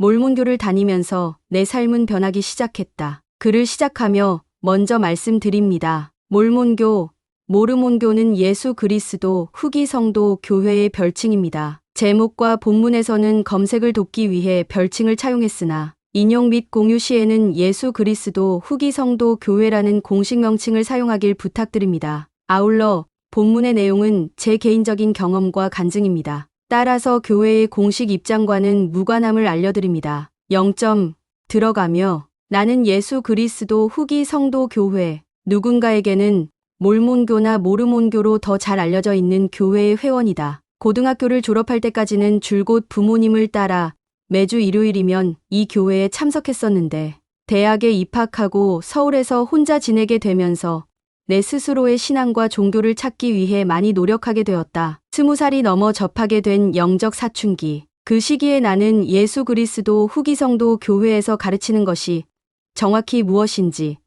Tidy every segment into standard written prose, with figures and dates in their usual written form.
몰몬교를 다니면서 내 삶은 변하기 시작했다. 글을 시작하며 먼저 말씀드립니다. 몰몬교, 모르몬교는 예수 그리스도 후기 성도 교회의 별칭입니다. 제목과 본문에서는 검색을 돕기 위해 별칭을 차용했으나 인용 및 공유 시에는 예수 그리스도 후기 성도 교회라는 공식 명칭을 사용하길 부탁드립니다. 아울러 본문의 내용은 제 개인적인 경험과 간증입니다. 따라서 교회의 공식 입장과는 무관함을 알려드립니다. 0점 들어가며 나는 예수 그리스도 후기 성도 교회, 누군가에게는 몰몬교나 모르몬교로 더 잘 알려져 있는 교회의 회원이다. 고등학교를 졸업할 때까지는 줄곧 부모님을 따라 매주 일요일이면 이 교회에 참석했었는데 대학에 입학하고 서울에서 혼자 지내게 되면서 내 스스로의 신앙과 종교를 찾기 위해 많이 노력하게 되었다. 20살이 넘어 접하게 된 영적 사춘기. 그 시기에 나는 예수 그리스도 후기 성도 교회에서 가르치는 것이 정확히 무엇인지,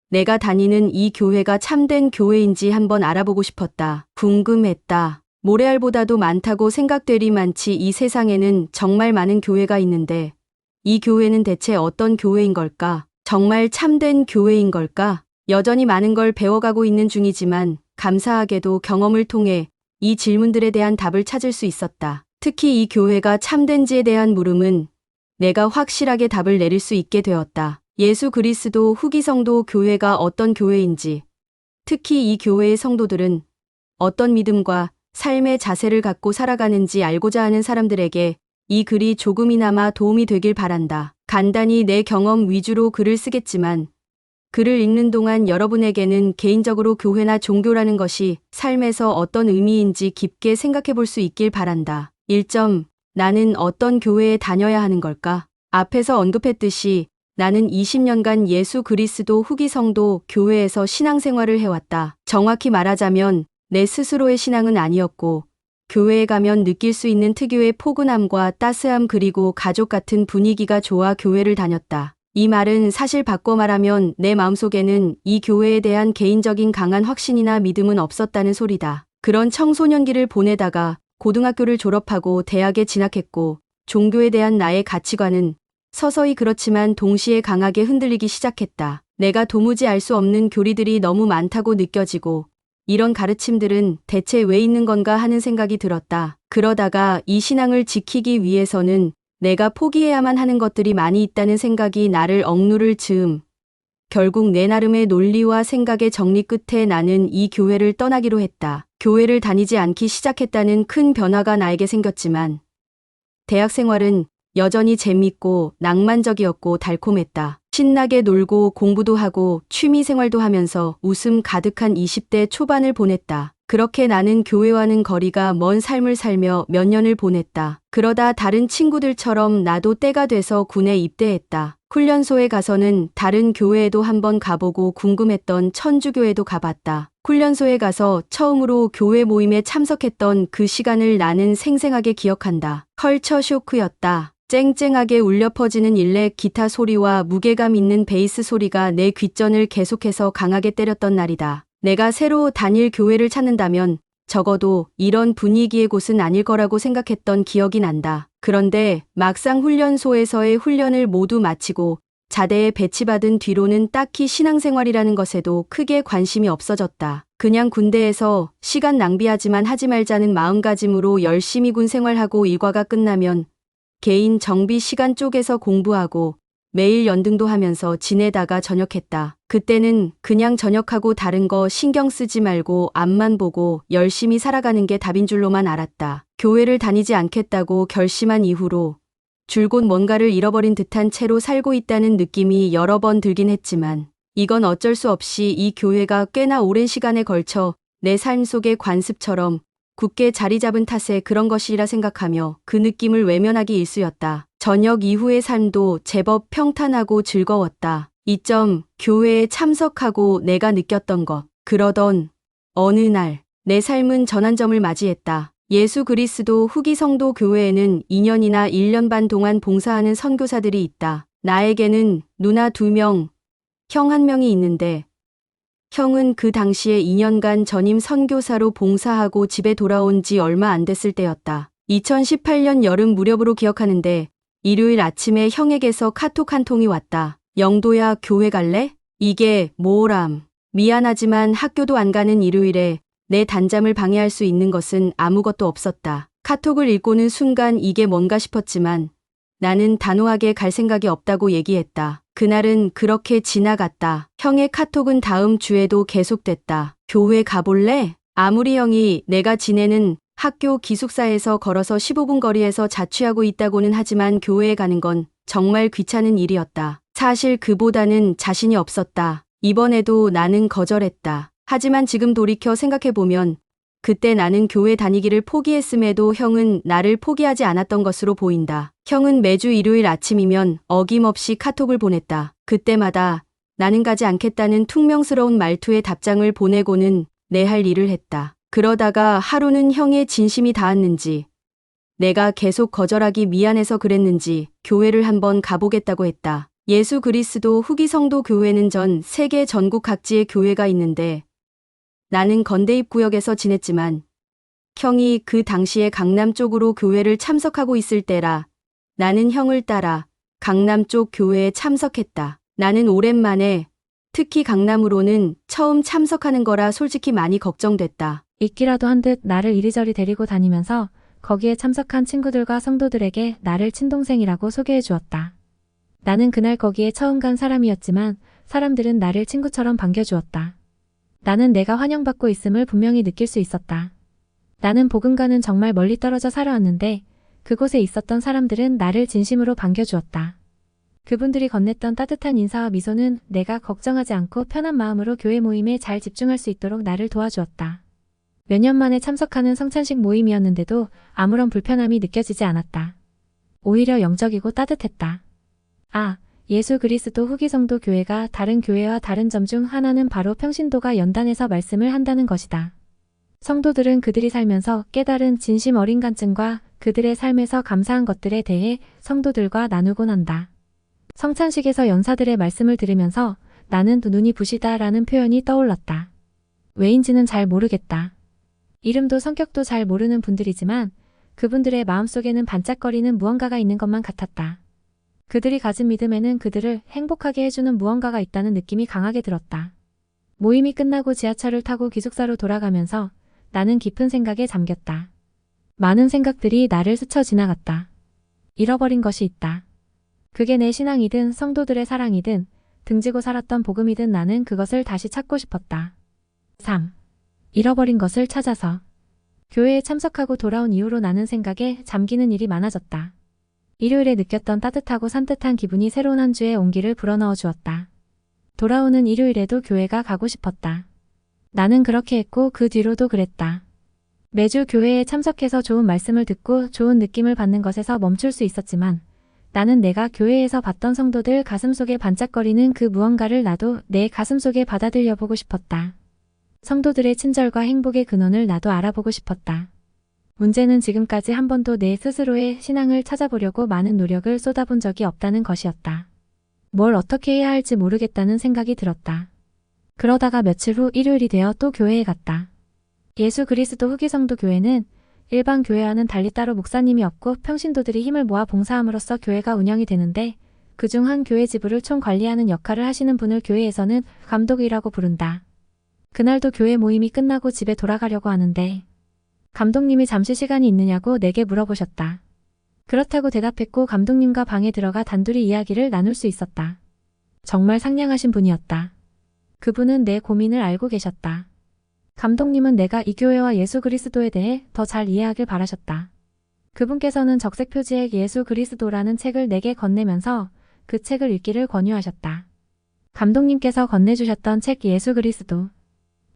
내가 다니는 이 교회가 참된 교회인지 한번 알아보고 싶었다. 궁금했다. 모래알보다도 많다고 생각되리 많지 이 세상에는 정말 많은 교회가 있는데 이 교회는 대체 어떤 교회인 걸까? 정말 참된 교회인 걸까? 여전히 많은 걸 배워가고 있는 중이지만 감사하게도 경험을 통해 이 질문들에 대한 답을 찾을 수 있었다. 특히 이 교회가 참된지에 대한 물음은 내가 확실하게 답을 내릴 수 있게 되었다. 예수 그리스도 후기 성도 교회가 어떤 교회인지, 특히 이 교회의 성도들은 어떤 믿음과 삶의 자세를 갖고 살아가는지 알고자 하는 사람들에게 이 글이 조금이나마 도움이 되길 바란다. 간단히 내 경험 위주로 글을 쓰겠지만 글을 읽는 동안 여러분에게는 개인적으로 교회나 종교라는 것이 삶에서 어떤 의미인지 깊게 생각해 볼 수 있길 바란다. 1점. 나는 어떤 교회에 다녀야 하는 걸까? 앞에서 언급했듯이 나는 20년간 예수 그리스도 후기 성도 교회에서 신앙생활을 해왔다. 정확히 말하자면 내 스스로의 신앙은 아니었고 교회에 가면 느낄 수 있는 특유의 포근함과 따스함 그리고 가족 같은 분위기가 좋아 교회를 다녔다. 이 말은 사실 바꿔 말하면 내 마음속에는 이 교회에 대한 개인적인 강한 확신이나 믿음은 없었다는 소리다. 그런 청소년기를 보내다가 고등학교를 졸업하고 대학에 진학했고 종교에 대한 나의 가치관은 서서히 그렇지만 동시에 강하게 흔들리기 시작했다. 내가 도무지 알 수 없는 교리들이 너무 많다고 느껴지고 이런 가르침들은 대체 왜 있는 건가 하는 생각이 들었다. 그러다가 이 신앙을 지키기 위해서는 내가 포기해야만 하는 것들이 많이 있다는 생각이 나를 억누를 즈음 결국 내 나름의 논리와 생각의 정리 끝에 나는 이 교회를 떠나기로 했다. 교회를 다니지 않기 시작했다는 큰 변화가 나에게 생겼지만 대학 생활은 여전히 재밌고 낭만적이었고 달콤했다. 신나게 놀고 공부도 하고 취미 생활도 하면서 웃음 가득한 20대 초반을 보냈다. 그렇게 나는 교회와는 거리가 먼 삶을 살며 몇 년을 보냈다. 그러다 다른 친구들처럼 나도 때가 돼서 군에 입대했다. 훈련소에 가서는 다른 교회에도 한번 가보고 궁금했던 천주교에도 가봤다. 훈련소에 가서 처음으로 교회 모임에 참석했던 그 시간을 나는 생생하게 기억한다. 컬처 쇼크였다. 쨍쨍하게 울려 퍼지는 일렉 기타 소리와 무게감 있는 베이스 소리가 내 귓전을 계속해서 강하게 때렸던 날이다. 내가 새로 다닐 교회를 찾는다면 적어도 이런 분위기의 곳은 아닐 거라고 생각했던 기억이 난다. 그런데 막상 훈련소에서의 훈련을 모두 마치고 자대에 배치받은 뒤로는 딱히 신앙생활이라는 것에도 크게 관심이 없어졌다. 그냥 군대에서 시간 낭비하지만 하지 말자는 마음가짐으로 열심히 군 생활하고 일과가 끝나면 개인 정비 시간 쪼개서 공부하고 매일 연등도 하면서 지내다가 전역했다. 그때는 그냥 전역하고 다른 거 신경 쓰지 말고 앞만 보고 열심히 살아가는 게 답인 줄로만 알았다. 교회를 다니지 않겠다고 결심한 이후로 줄곧 뭔가를 잃어버린 듯한 채로 살고 있다는 느낌이 여러 번 들긴 했지만 이건 어쩔 수 없이 이 교회가 꽤나 오랜 시간에 걸쳐 내 삶 속의 관습처럼 굳게 자리 잡은 탓에 그런 것이라 생각하며 그 느낌을 외면하기 일쑤였다. 전역 이후의 삶도 제법 평탄하고 즐거웠다. 이점 교회에 참석하고 내가 느꼈던 것. 그러던 어느 날 내 삶은 전환점을 맞이했다. 예수 그리스도 후기 성도 교회에는 2년이나 1년 반 동안 봉사하는 선교사들이 있다. 나에게는 누나 2명, 형 1명이 있는데 형은 그 당시에 2년간 전임 선교사로 봉사하고 집에 돌아온 지 얼마 안 됐을 때였다. 2018년 여름 무렵으로 기억하는데 일요일 아침에 형에게서 카톡 한 통이 왔다. 영도야, 교회 갈래? 이게 뭐람. 미안하지만 학교도 안 가는 일요일에 내 단잠을 방해할 수 있는 것은 아무것도 없었다. 카톡을 읽고는 순간 이게 뭔가 싶었지만 나는 단호하게 갈 생각이 없다고 얘기했다. 그날은 그렇게 지나갔다. 형의 카톡은 다음 주에도 계속됐다. 교회 가볼래? 아무리 형이 내가 지내는 학교 기숙사에서 걸어서 15분 거리에서 자취하고 있다고는 하지만 교회에 가는 건 정말 귀찮은 일이었다. 사실 그보다는 자신이 없었다. 이번에도 나는 거절했다. 하지만 지금 돌이켜 생각해보면 그때 나는 교회 다니기를 포기했음에도 형은 나를 포기하지 않았던 것으로 보인다. 형은 매주 일요일 아침이면 어김없이 카톡을 보냈다. 그때마다 나는 가지 않겠다는 퉁명스러운 말투의 답장을 보내고는 내 할 일을 했다. 그러다가 하루는 형의 진심이 닿았는지 내가 계속 거절하기 미안해서 그랬는지 교회를 한번 가보겠다고 했다. 예수 그리스도 후기 성도 교회는 전 세계 전국 각지의 교회가 있는데 나는 건대입 구역에서 지냈지만 형이 그 당시에 강남 쪽으로 교회를 참석하고 있을 때라 나는 형을 따라 강남 쪽 교회에 참석했다. 나는 오랜만에 특히 강남으로는 처음 참석하는 거라 솔직히 많이 걱정됐다. 있기라도 한 듯 나를 이리저리 데리고 다니면서 거기에 참석한 친구들과 성도들에게 나를 친동생이라고 소개해 주었다. 나는 그날 거기에 처음 간 사람이었지만 사람들은 나를 친구처럼 반겨주었다. 나는 내가 환영받고 있음을 분명히 느낄 수 있었다. 나는 복음과는 정말 멀리 떨어져 살아왔는데 그곳에 있었던 사람들은 나를 진심으로 반겨주었다. 그분들이 건넸던 따뜻한 인사와 미소는 내가 걱정하지 않고 편한 마음으로 교회 모임에 잘 집중할 수 있도록 나를 도와주었다. 몇 년 만에 참석하는 성찬식 모임이었는데도 아무런 불편함이 느껴지지 않았다. 오히려 영적이고 따뜻했다. 아, 예수 그리스도 후기 성도 교회가 다른 교회와 다른 점 중 하나는 바로 평신도가 연단해서 말씀을 한다는 것이다. 성도들은 그들이 살면서 깨달은 진심 어린 간증과 그들의 삶에서 감사한 것들에 대해 성도들과 나누곤 한다. 성찬식에서 연사들의 말씀을 들으면서 나는 눈이 부시다라는 표현이 떠올랐다. 왜인지는 잘 모르겠다. 이름도 성격도 잘 모르는 분들이지만 그분들의 마음속에는 반짝거리는 무언가가 있는 것만 같았다. 그들이 가진 믿음에는 그들을 행복하게 해주는 무언가가 있다는 느낌이 강하게 들었다. 모임이 끝나고 지하철을 타고 기숙사로 돌아가면서 나는 깊은 생각에 잠겼다. 많은 생각들이 나를 스쳐 지나갔다. 잃어버린 것이 있다. 그게 내 신앙이든 성도들의 사랑이든 등지고 살았던 복음이든 나는 그것을 다시 찾고 싶었다. 3. 잃어버린 것을 찾아서 교회에 참석하고 돌아온 이후로 나는 생각에 잠기는 일이 많아졌다. 일요일에 느꼈던 따뜻하고 산뜻한 기분이 새로운 한 주의 온기를 불어넣어 주었다. 돌아오는 일요일에도 교회가 가고 싶었다. 나는 그렇게 했고 그 뒤로도 그랬다. 매주 교회에 참석해서 좋은 말씀을 듣고 좋은 느낌을 받는 것에서 멈출 수 있었지만 나는 내가 교회에서 봤던 성도들 가슴속에 반짝거리는 그 무언가를 나도 내 가슴속에 받아들여 보고 싶었다. 성도들의 친절과 행복의 근원을 나도 알아보고 싶었다. 문제는 지금까지 한 번도 내 스스로의 신앙을 찾아보려고 많은 노력을 쏟아본 적이 없다는 것이었다. 뭘 어떻게 해야 할지 모르겠다는 생각이 들었다. 그러다가 며칠 후 일요일이 되어 또 교회에 갔다. 예수 그리스도 후기 성도 교회는 일반 교회와는 달리 따로 목사님이 없고 평신도들이 힘을 모아 봉사함으로써 교회가 운영이 되는데 그중 한 교회 지부를 총관리하는 역할을 하시는 분을 교회에서는 감독이라고 부른다. 그날도 교회 모임이 끝나고 집에 돌아가려고 하는데 감독님이 잠시 시간이 있느냐고 내게 물어보셨다. 그렇다고 대답했고 감독님과 방에 들어가 단둘이 이야기를 나눌 수 있었다. 정말 상냥하신 분이었다. 그분은 내 고민을 알고 계셨다. 감독님은 내가 이 교회와 예수 그리스도에 대해 더 잘 이해하길 바라셨다. 그분께서는 적색 표지의 예수 그리스도라는 책을 내게 건네면서 그 책을 읽기를 권유하셨다. 감독님께서 건네주셨던 책 예수 그리스도.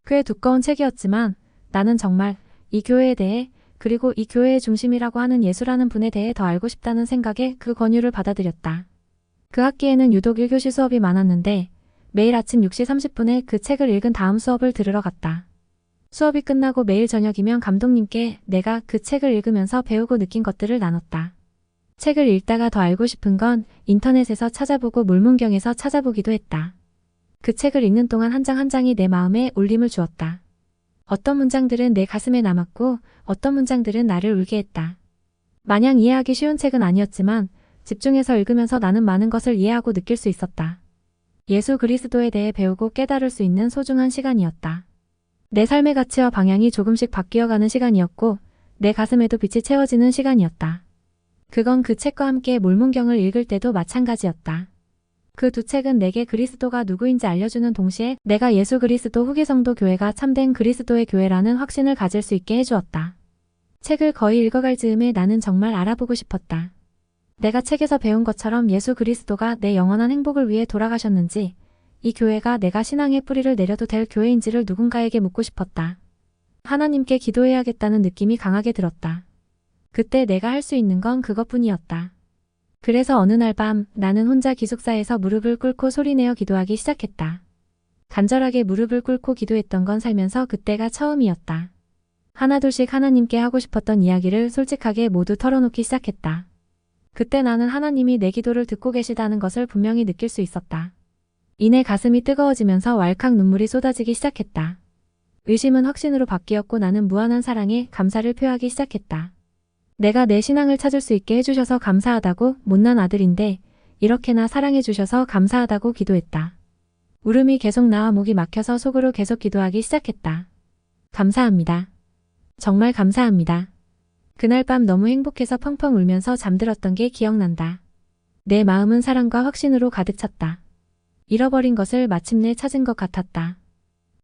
꽤 두꺼운 책이었지만 나는 정말 이 교회에 대해 그리고 이 교회의 중심이라고 하는 예수라는 분에 대해 더 알고 싶다는 생각에 그 권유를 받아들였다. 그 학기에는 유독 1교시 수업이 많았는데 매일 아침 6시 30분에 그 책을 읽은 다음 수업을 들으러 갔다. 수업이 끝나고 매일 저녁이면 감독님께 내가 그 책을 읽으면서 배우고 느낀 것들을 나눴다. 책을 읽다가 더 알고 싶은 건 인터넷에서 찾아보고 물문경에서 찾아보기도 했다. 그 책을 읽는 동안 한 장 한 장이 내 마음에 울림을 주었다. 어떤 문장들은 내 가슴에 남았고 어떤 문장들은 나를 울게 했다. 마냥 이해하기 쉬운 책은 아니었지만 집중해서 읽으면서 나는 많은 것을 이해하고 느낄 수 있었다. 예수 그리스도에 대해 배우고 깨달을 수 있는 소중한 시간이었다. 내 삶의 가치와 방향이 조금씩 바뀌어가는 시간이었고 내 가슴에도 빛이 채워지는 시간이었다. 그건 그 책과 함께 몰몬경을 읽을 때도 마찬가지였다. 그 두 책은 내게 그리스도가 누구인지 알려주는 동시에 내가 예수 그리스도 후기 성도 교회가 참된 그리스도의 교회라는 확신을 가질 수 있게 해주었다. 책을 거의 읽어갈 즈음에 나는 정말 알아보고 싶었다. 내가 책에서 배운 것처럼 예수 그리스도가 내 영원한 행복을 위해 돌아가셨는지, 이 교회가 내가 신앙의 뿌리를 내려도 될 교회인지를 누군가에게 묻고 싶었다. 하나님께 기도해야겠다는 느낌이 강하게 들었다. 그때 내가 할 수 있는 건 그것뿐이었다. 그래서 어느 날 밤 나는 혼자 기숙사에서 무릎을 꿇고 소리내어 기도하기 시작했다. 간절하게 무릎을 꿇고 기도했던 건 살면서 그때가 처음이었다. 하나둘씩 하나님께 하고 싶었던 이야기를 솔직하게 모두 털어놓기 시작했다. 그때 나는 하나님이 내 기도를 듣고 계시다는 것을 분명히 느낄 수 있었다. 이내 가슴이 뜨거워지면서 왈칵 눈물이 쏟아지기 시작했다. 의심은 확신으로 바뀌었고 나는 무한한 사랑에 감사를 표하기 시작했다. 내가 내 신앙을 찾을 수 있게 해주셔서 감사하다고, 못난 아들인데 이렇게나 사랑해주셔서 감사하다고 기도했다. 울음이 계속 나와 목이 막혀서 속으로 계속 기도하기 시작했다. 감사합니다. 정말 감사합니다. 그날 밤 너무 행복해서 펑펑 울면서 잠들었던 게 기억난다. 내 마음은 사랑과 확신으로 가득 찼다. 잃어버린 것을 마침내 찾은 것 같았다.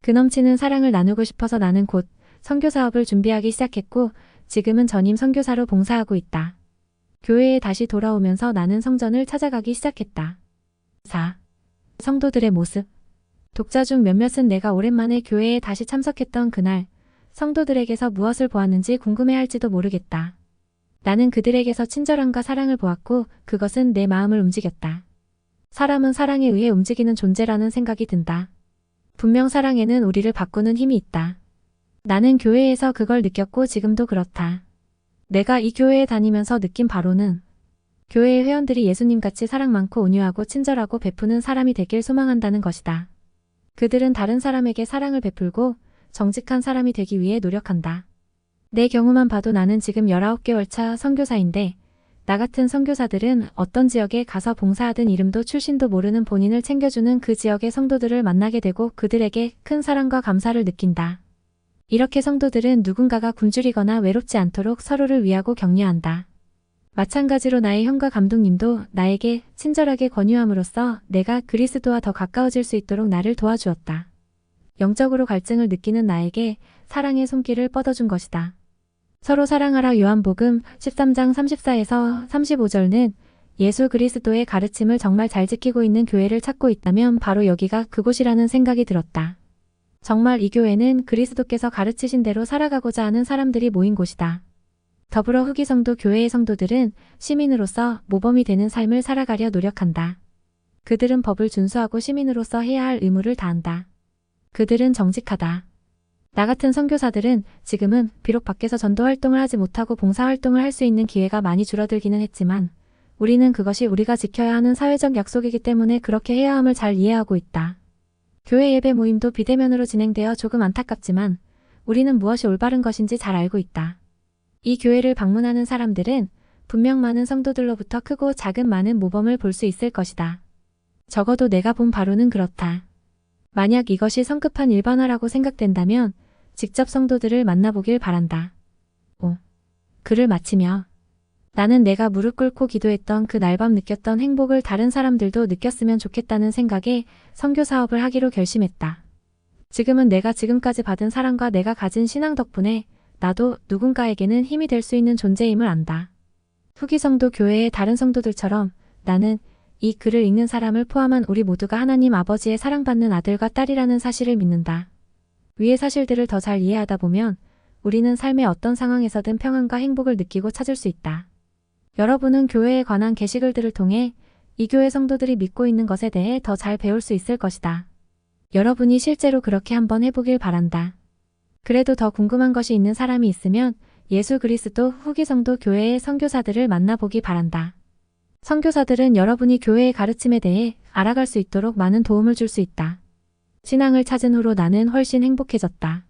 그 넘치는 사랑을 나누고 싶어서 나는 곧 선교 사업을 준비하기 시작했고 지금은 전임 선교사로 봉사하고 있다. 교회에 다시 돌아오면서 나는 성전을 찾아가기 시작했다. 4. 성도들의 모습. 독자 중 몇몇은 내가 오랜만에 교회에 다시 참석했던 그날 성도들에게서 무엇을 보았는지 궁금해할지도 모르겠다. 나는 그들에게서 친절함과 사랑을 보았고 그것은 내 마음을 움직였다. 사람은 사랑에 의해 움직이는 존재라는 생각이 든다. 분명 사랑에는 우리를 바꾸는 힘이 있다. 나는 교회에서 그걸 느꼈고 지금도 그렇다. 내가 이 교회에 다니면서 느낀 바로는 교회의 회원들이 예수님같이 사랑 많고 온유하고 친절하고 베푸는 사람이 되길 소망한다는 것이다. 그들은 다른 사람에게 사랑을 베풀고 정직한 사람이 되기 위해 노력한다. 내 경우만 봐도 나는 지금 19개월 차 선교사인데 나 같은 선교사들은 어떤 지역에 가서 봉사하든 이름도 출신도 모르는 본인을 챙겨주는 그 지역의 성도들을 만나게 되고 그들에게 큰 사랑과 감사를 느낀다. 이렇게 성도들은 누군가가 굶주리거나 외롭지 않도록 서로를 위하고 격려한다. 마찬가지로 나의 형과 감독님도 나에게 친절하게 권유함으로써 내가 그리스도와 더 가까워질 수 있도록 나를 도와주었다. 영적으로 갈증을 느끼는 나에게 사랑의 손길을 뻗어준 것이다. 서로 사랑하라 요한복음 13장 34에서 35절은 예수 그리스도의 가르침을 정말 잘 지키고 있는 교회를 찾고 있다면 바로 여기가 그곳이라는 생각이 들었다. 정말 이 교회는 그리스도께서 가르치신 대로 살아가고자 하는 사람들이 모인 곳이다. 더불어 후기 성도 교회의 성도들은 시민으로서 모범이 되는 삶을 살아가려 노력한다. 그들은 법을 준수하고 시민으로서 해야 할 의무를 다한다. 그들은 정직하다. 나 같은 선교사들은 지금은 비록 밖에서 전도 활동을 하지 못하고 봉사 활동을 할 수 있는 기회가 많이 줄어들기는 했지만 우리는 그것이 우리가 지켜야 하는 사회적 약속이기 때문에 그렇게 해야 함을 잘 이해하고 있다. 교회 예배 모임도 비대면으로 진행되어 조금 안타깝지만 우리는 무엇이 올바른 것인지 잘 알고 있다. 이 교회를 방문하는 사람들은 분명 많은 성도들로부터 크고 작은 많은 모범을 볼 수 있을 것이다. 적어도 내가 본 바로는 그렇다. 만약 이것이 성급한 일반화라고 생각된다면 직접 성도들을 만나보길 바란다. 5. 글을 마치며 나는 내가 무릎 꿇고 기도했던 그 날밤 느꼈던 행복을 다른 사람들도 느꼈으면 좋겠다는 생각에 선교 사업을 하기로 결심했다. 지금은 내가 지금까지 받은 사랑과 내가 가진 신앙 덕분에 나도 누군가에게는 힘이 될 수 있는 존재임을 안다. 후기 성도 교회의 다른 성도들처럼 나는 이 글을 읽는 사람을 포함한 우리 모두가 하나님 아버지의 사랑받는 아들과 딸이라는 사실을 믿는다. 위의 사실들을 더 잘 이해하다 보면 우리는 삶의 어떤 상황에서든 평안과 행복을 느끼고 찾을 수 있다. 여러분은 교회에 관한 게시글들을 통해 이 교회 성도들이 믿고 있는 것에 대해 더 잘 배울 수 있을 것이다. 여러분이 실제로 그렇게 한번 해보길 바란다. 그래도 더 궁금한 것이 있는 사람이 있으면 예수 그리스도 후기 성도 교회의 선교사들을 만나보기 바란다. 선교사들은 여러분이 교회의 가르침에 대해 알아갈 수 있도록 많은 도움을 줄 수 있다. 신앙을 찾은 후로 나는 훨씬 행복해졌다.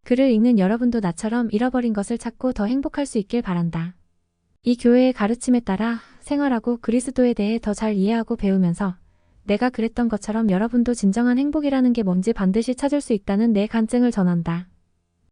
글을 읽는 여러분도 나처럼 잃어버린 것을 찾고 더 행복할 수 있길 바란다. 이 교회의 가르침에 따라 생활하고 그리스도에 대해 더 잘 이해하고 배우면서 내가 그랬던 것처럼 여러분도 진정한 행복이라는 게 뭔지 반드시 찾을 수 있다는 내 간증을 전한다.